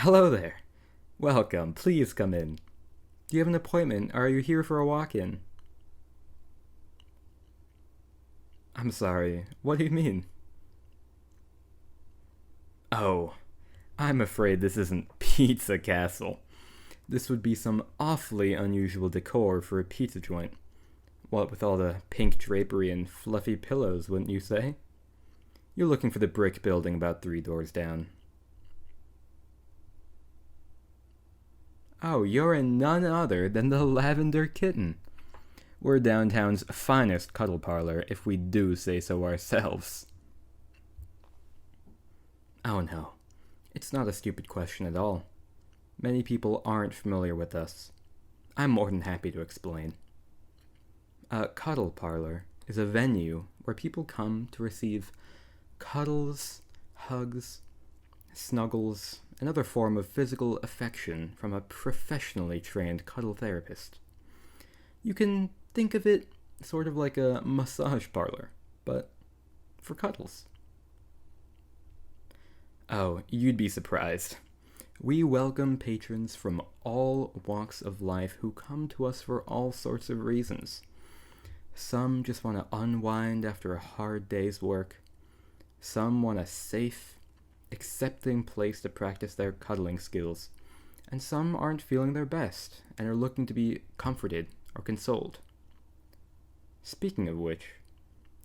Hello there. Welcome. Please come in. Do you have an appointment, or are you here for a walk-in? I'm sorry. What do you mean? Oh, I'm afraid this isn't Pizza Castle. This would be some awfully unusual decor for a pizza joint. What with all the pink drapery and fluffy pillows, wouldn't you say? You're looking for the brick building about 3 doors down. Oh, you're in none other than the Lavender Kitten. We're downtown's finest cuddle parlor, if we do say so ourselves. Oh no, it's not a stupid question at all. Many people aren't familiar with us. I'm more than happy to explain. A cuddle parlor is a venue where people come to receive cuddles, hugs, snuggles, and other form of physical affection from a professionally trained cuddle therapist. You can think of it sort of like a massage parlor, but for cuddles. Oh, you'd be surprised. We welcome patrons from all walks of life who come to us for all sorts of reasons. Some just want to unwind after a hard day's work. Some want a safe, accepting place to practice their cuddling skills. And some aren't feeling their best and are looking to be comforted or consoled. Speaking of which,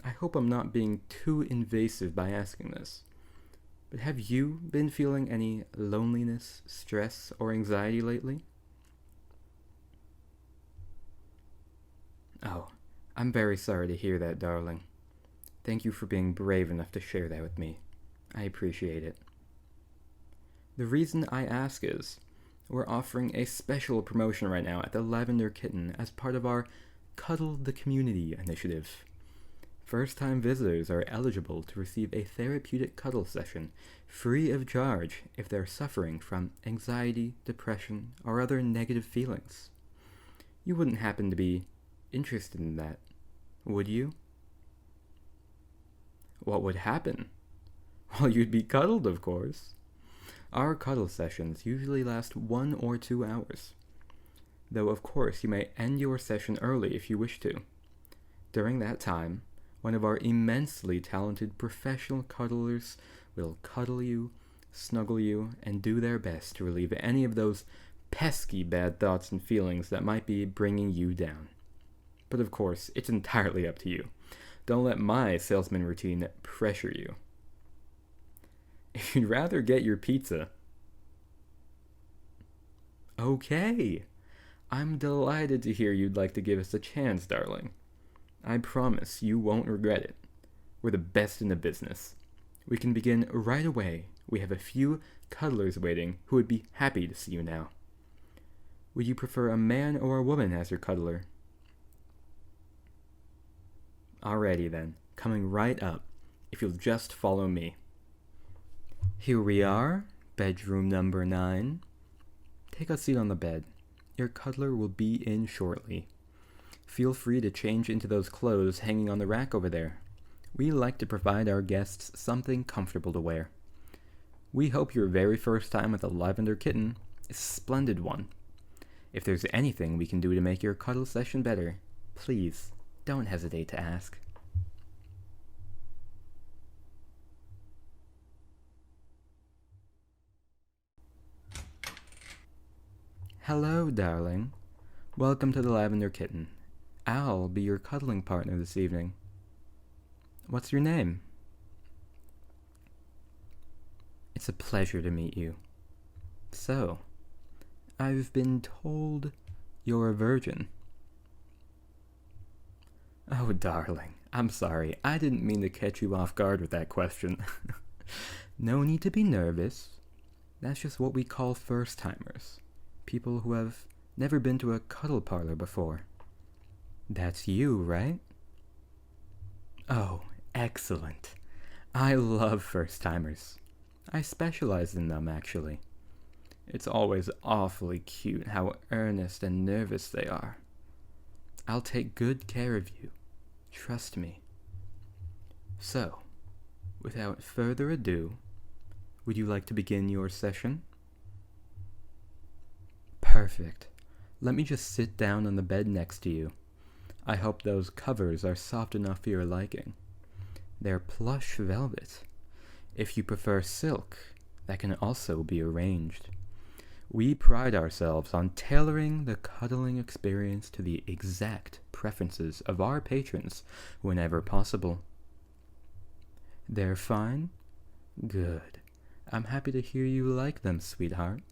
I hope I'm not being too invasive by asking this, but have you been feeling any loneliness, stress, or anxiety lately? Oh, I'm very sorry to hear that, darling. Thank you for being brave enough to share that with me. I appreciate it. The reason I ask is, we're offering a special promotion right now at the Lavender Kitten as part of our Cuddle the Community initiative. First-time visitors are eligible to receive a therapeutic cuddle session free of charge if they're suffering from anxiety, depression, or other negative feelings. You wouldn't happen to be interested in that, would you? What would happen? Well, you'd be cuddled, of course. Our cuddle sessions usually last 1 or 2 hours, though of course you may end your session early if you wish to. During that time, one of our immensely talented professional cuddlers will cuddle you, snuggle you, and do their best to relieve any of those pesky bad thoughts and feelings that might be bringing you down. But of course, it's entirely up to you. Don't let my salesman routine pressure you. If you'd rather get your pizza, okay. I'm delighted to hear you'd like to give us a chance, darling. I promise you won't regret it. We're the best in the business. We can begin right away. We have a few cuddlers waiting who would be happy to see you now. Would you prefer a man or a woman as your cuddler? Alrighty then, coming right up, if you'll just follow me. Here we are, bedroom number 9. Take a seat on the bed. Your cuddler will be in shortly. Feel free to change into those clothes hanging on the rack over there. We like to provide our guests something comfortable to wear. We hope your very first time at the Lavender Kitten is a splendid one. If there's anything we can do to make your cuddle session better, please don't hesitate to ask. Hello, darling. Welcome to the Lavender Kitten. I'll be your cuddling partner this evening. What's your name? It's a pleasure to meet you. So, I've been told you're a virgin. Oh, darling, I'm sorry. I didn't mean to catch you off guard with that question. No need to be nervous. That's just what we call first-timers. People who have never been to a cuddle parlor before. That's you, right? Oh, excellent. I love first-timers. I specialize in them, actually. It's always awfully cute how earnest and nervous they are. I'll take good care of you. Trust me. So, without further ado, would you like to begin your session? Perfect. Let me just sit down on the bed next to you. I hope those covers are soft enough for your liking. They're plush velvet. If you prefer silk, that can also be arranged. We pride ourselves on tailoring the cuddling experience to the exact preferences of our patrons whenever possible. They're fine? Good. I'm happy to hear you like them, sweetheart.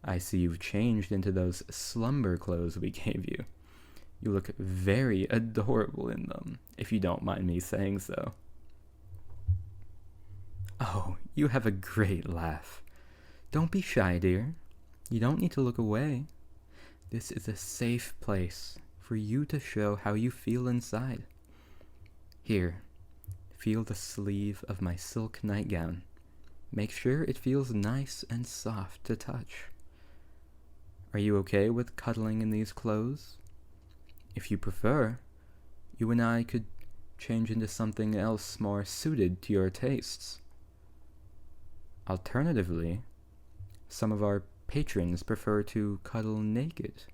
I see you've changed into those slumber clothes we gave you. You look very adorable in them, if you don't mind me saying so. Oh, you have a great laugh. Don't be shy, dear. You don't need to look away. This is a safe place for you to show how you feel inside. Here, feel the sleeve of my silk nightgown. Make sure it feels nice and soft to touch. Are you okay with cuddling in these clothes? If you prefer, you and I could change into something else more suited to your tastes. Alternatively, some of our patrons prefer to cuddle naked.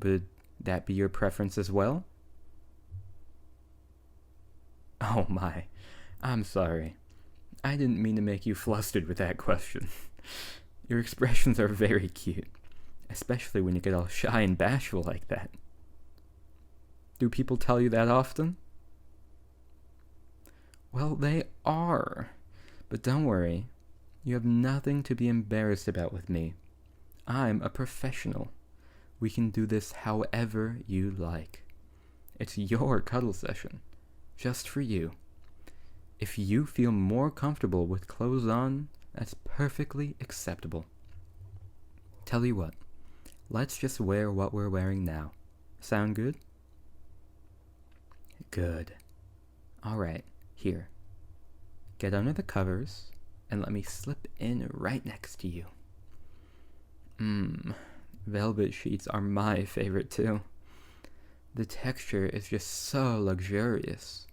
Would that be your preference as well? Oh my, I'm sorry. I didn't mean to make you flustered with that question. Your expressions are very cute, especially when you get all shy and bashful like that. Do people tell you that often? Well, they are. But don't worry, you have nothing to be embarrassed about with me. I'm a professional. We can do this however you like. It's your cuddle session, just for you. If you feel more comfortable with clothes on, that's perfectly acceptable. Tell you what, let's just wear what we're wearing now. Sound good? Good. Alright, here. Get under the covers and let me slip in right next to you. Velvet sheets are my favorite too. The texture is just so luxurious.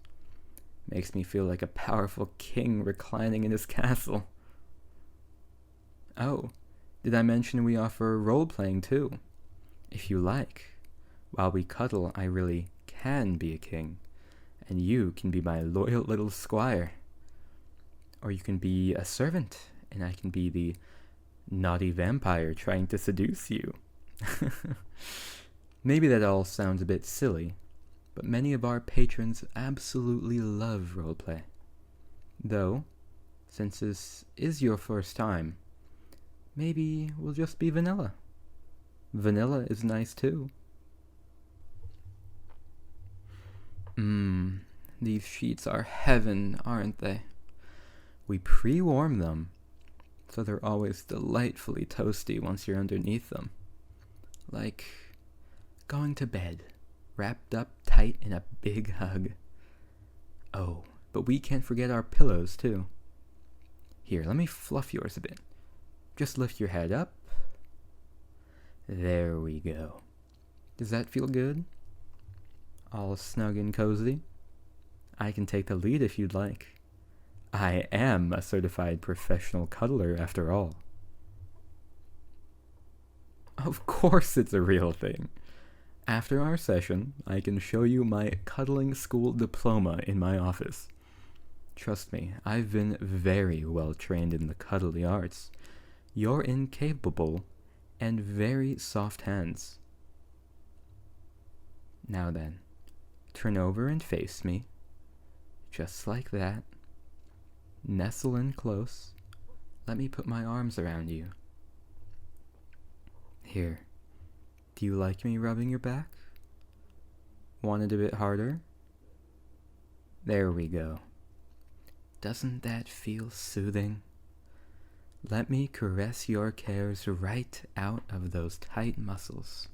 Makes me feel like a powerful king reclining in his castle. Oh, did I mention we offer role-playing too? If you like, while we cuddle, I really can be a king, and you can be my loyal little squire. Or you can be a servant, and I can be the naughty vampire trying to seduce you. Maybe that all sounds a bit silly, but many of our patrons absolutely love roleplay. Though, since this is your first time, maybe we'll just be vanilla. Vanilla is nice too. These sheets are heaven, aren't they? We pre-warm them, so they're always delightfully toasty once you're underneath them. Like going to bed, wrapped up tight in a big hug. Oh, but we can't forget our pillows too. Here, let me fluff yours a bit. Just lift your head up. There we go. Does that feel good? All snug and cozy? I can take the lead if you'd like. I am a certified professional cuddler after all. Of course it's a real thing. After our session, I can show you my cuddling school diploma in my office. Trust me, I've been very well trained in the cuddly arts. You're in capable and very soft hands. Now then, turn over and face me. Just like that. Nestle in close. Let me put my arms around you. Here. Do you like me rubbing your back? Want it a bit harder? There we go. Doesn't that feel soothing? Let me caress your cares right out of those tight muscles.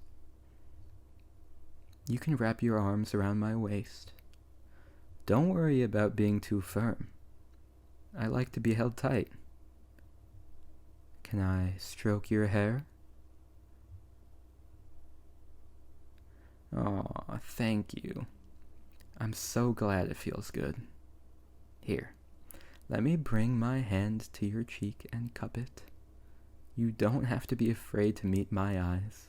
You can wrap your arms around my waist. Don't worry about being too firm. I like to be held tight. Can I stroke your hair? Aw, thank you. I'm so glad it feels good. Here, let me bring my hand to your cheek and cup it. You don't have to be afraid to meet my eyes.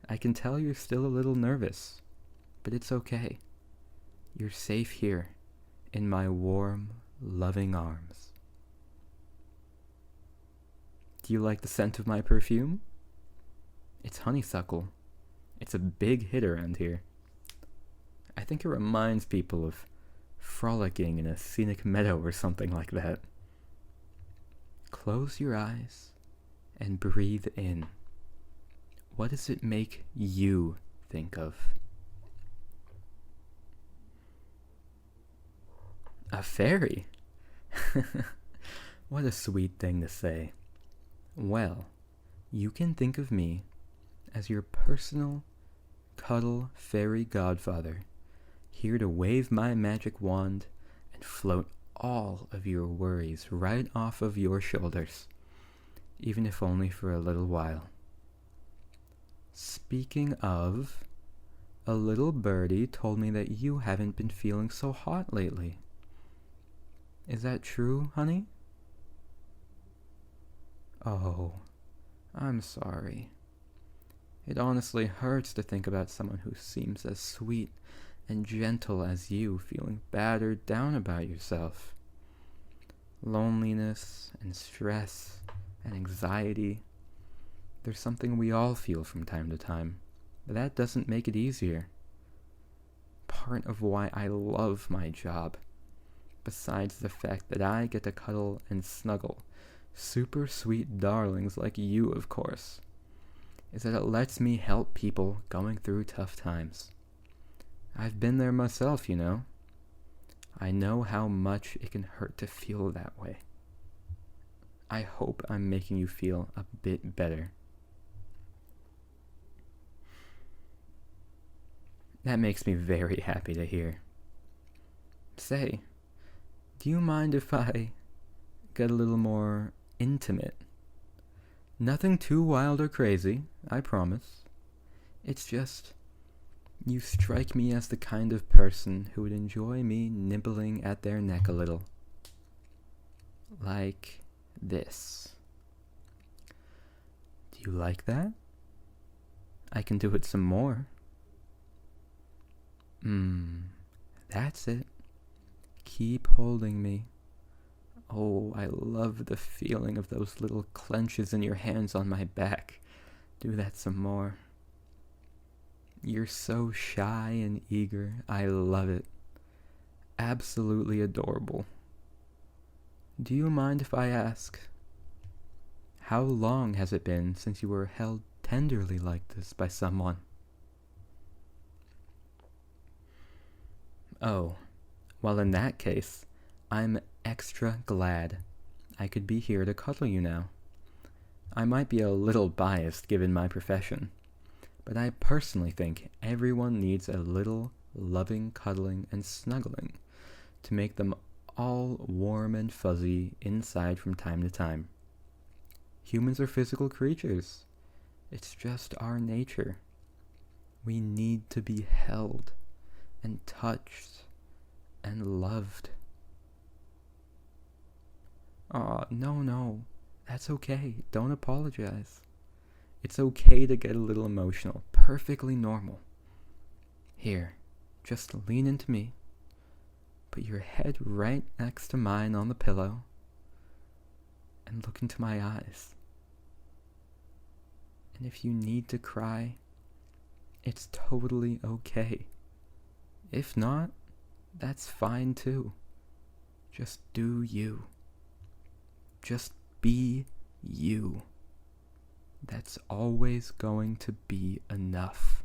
I can tell you're still a little nervous, but it's okay. You're safe here, in my warm, loving arms. Do you like the scent of my perfume? It's honeysuckle. It's a big hit around here. I think it reminds people of frolicking in a scenic meadow or something like that. Close your eyes and breathe in. What does it make you think of? A fairy? What a sweet thing to say. Well, you can think of me as your personal cuddle fairy godfather, here to wave my magic wand and float all of your worries right off of your shoulders, even if only for a little while. Speaking of, a little birdie told me that you haven't been feeling so hot lately. Is that true, honey? Oh, I'm sorry. It honestly hurts to think about someone who seems as sweet and gentle as you feeling battered down about yourself. Loneliness and stress and anxiety, there's something we all feel from time to time, but that doesn't make it easier. Part of why I love my job, besides the fact that I get to cuddle and snuggle super sweet darlings like you, of course, is that it lets me help people going through tough times. I've been there myself, you know. I know how much it can hurt to feel that way. I hope I'm making you feel a bit better. That makes me very happy to hear. Say, do you mind if I get a little more intimate? Nothing too wild or crazy, I promise. It's just, you strike me as the kind of person who would enjoy me nibbling at their neck a little. Like this. Do you like that? I can do it some more. That's it. Keep holding me. Oh, I love the feeling of those little clenches in your hands on my back. Do that some more. You're so shy and eager. I love it. Absolutely adorable. Do you mind if I ask, how long has it been since you were held tenderly like this by someone? Oh, well, in that case, I'm extra glad I could be here to cuddle you now. I might be a little biased given my profession, but I personally think everyone needs a little loving cuddling and snuggling to make them all warm and fuzzy inside from time to time. Humans are physical creatures. It's just our nature. We need to be held and touched and loved. Aw, no, that's okay. Don't apologize. It's okay to get a little emotional. Perfectly normal. Here, just lean into me. Put your head right next to mine on the pillow and look into my eyes. And if you need to cry, it's totally okay. If not, that's fine too. Just do you. Just be you. That's always going to be enough.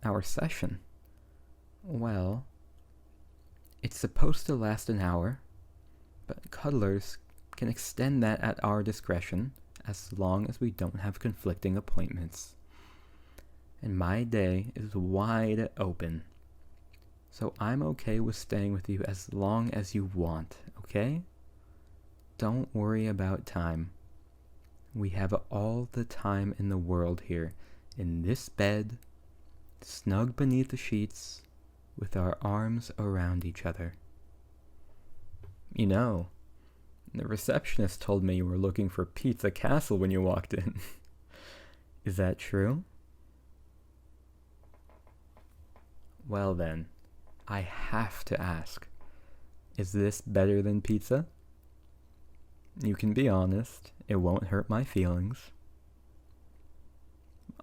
Our session? Well, it's supposed to last an hour, but cuddlers can extend that at our discretion as long as we don't have conflicting appointments. And my day is wide open. So I'm okay with staying with you as long as you want, okay? Don't worry about time. We have all the time in the world here, in this bed, snug beneath the sheets, with our arms around each other. You know, The receptionist told me you were looking for Pizza Castle when you walked in. Is that true? Well then, I have to ask. Is this better than pizza? You can be honest. It won't hurt my feelings.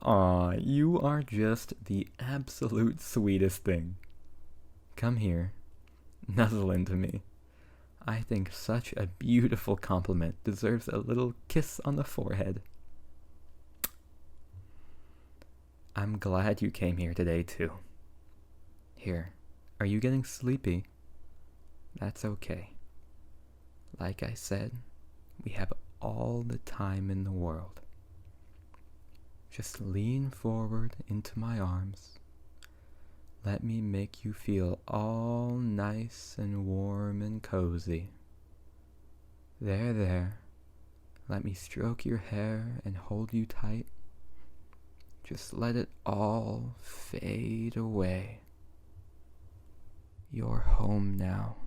Aw, you are just the absolute sweetest thing. Come here. Nuzzle into me. I think such a beautiful compliment deserves a little kiss on the forehead. I'm glad you came here today, too. Here, are you getting sleepy? That's okay. Like I said, we have all the time in the world. Just lean forward into my arms. Let me make you feel all nice and warm and cozy. There. Let me stroke your hair and hold you tight. Just let it all fade away. You're home now.